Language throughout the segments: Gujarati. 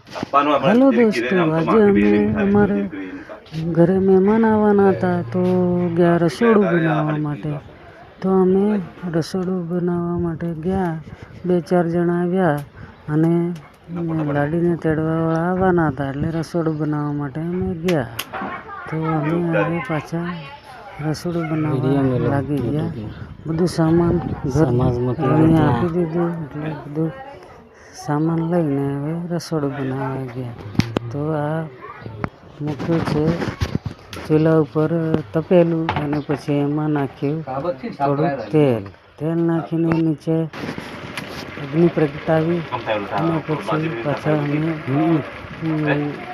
हेलो दोस्तों, आज અમે અમારે ઘરે મહેમાન આવવાના હતા તો ગયા રસોડું બનાવવા માટે. તો અમે રસોડું બનાવવા માટે ગયા. 2-4 જણા આવ્યા અને લાડીને તેડવાવાળા આવવાના હતા એટલે રસોડું બનાવવા માટે અમે ગયા. તો અમે હવે પાછા રસોડું બનાવવા લાગી ગયા. બધું સામાન ઘરમાં આપી દીધું એટલે બધું સામાન લઈને હવે રસોડું બનાવવા ગયા. તો આ મૂક્યું છે ચૂલા ઉપર તપેલું અને પછી એમાં નાખ્યું થોડુંક તેલ નાખીને નીચે અગ્નિ પ્રગટાવી અને પછી પાછા અમે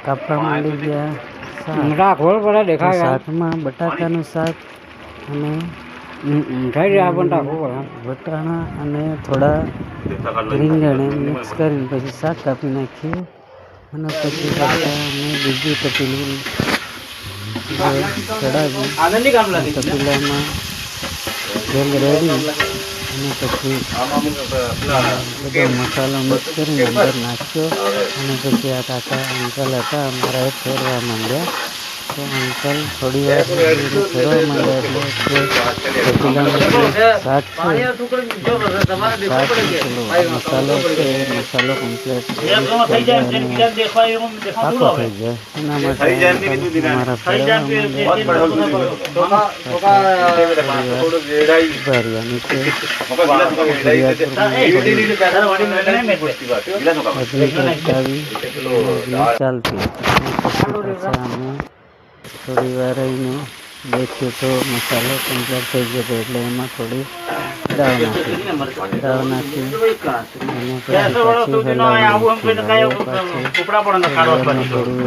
કાપવા માંડી ગયા. શાકમાં બટાકાનું શાક અને વટાણા અને થોડા રીંગણ મિક્સ કરીને પછી શાક કાપી નાખ્યું અને પછી અમે બીજું તપેલું ચડાવ્યું. તપેલામાં તેલ રેડી અને પછી બધો મસાલો મિક્સ કરીને અંદર નાખ્યો અને પછી આ કાકા અંકલ હતા અમારા ફેરવા માંડ્યા. તો અંકલ થોડી વાર ફેરવા માંડ્યા એટલે શાક છે મસાલો છે મસાલો કમ્પ્લીટ પાકો થઈ જાય એના માટે અમારા ફેરવા ચાલતી થોડી વાર રહીને દેખ્યું તો મસાલો કમ્પ્લીટ થઈ ગયો હતો એટલે એમાં થોડી દાળ નાખી અને પછી થોડું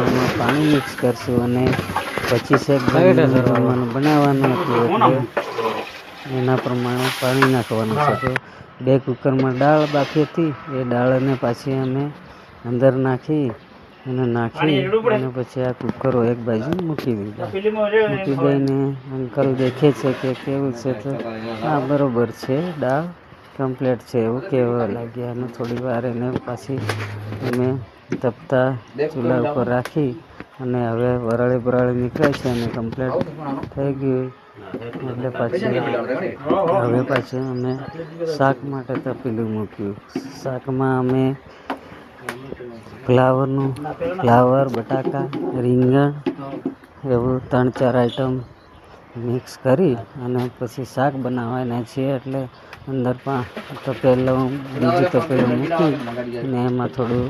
એમાં પાણી મિક્સ કરશું અને 25 બનાવવાનું હતું એટલે એના પ્રમાણે પાણી નાખવાનું છે. તો 2 કુકરમાં દાળ બાકી હતી એ દાળને પાછી અમે અંદર નાખી અને પછી આ કુકરો એક બાજુ મૂકી દઈને અંકલ દેખે છે કે કેવું છે તો હા બરોબર છે, દાળ કમ્પ્લીટ છે એવું કહેવા લાગ્યા. અને થોડી વાર એને પાછી અમે તપતા ચૂલા ઉપર રાખી અને હવે વરાળી નીકળે છે અને કમ્પ્લીટ થઈ ગયું એટલે પાછી અમે શાક માટે તપેલું મૂક્યું. શાકમાં અમે ફ્લાવર બટાકા રીંગણ એવું 3-4 આઈટમ મિક્સ કરી અને પછી શાક બનાવવાના છીએ. એટલે અંદર પણ બીજું તપેલું મૂકી અને એમાં થોડું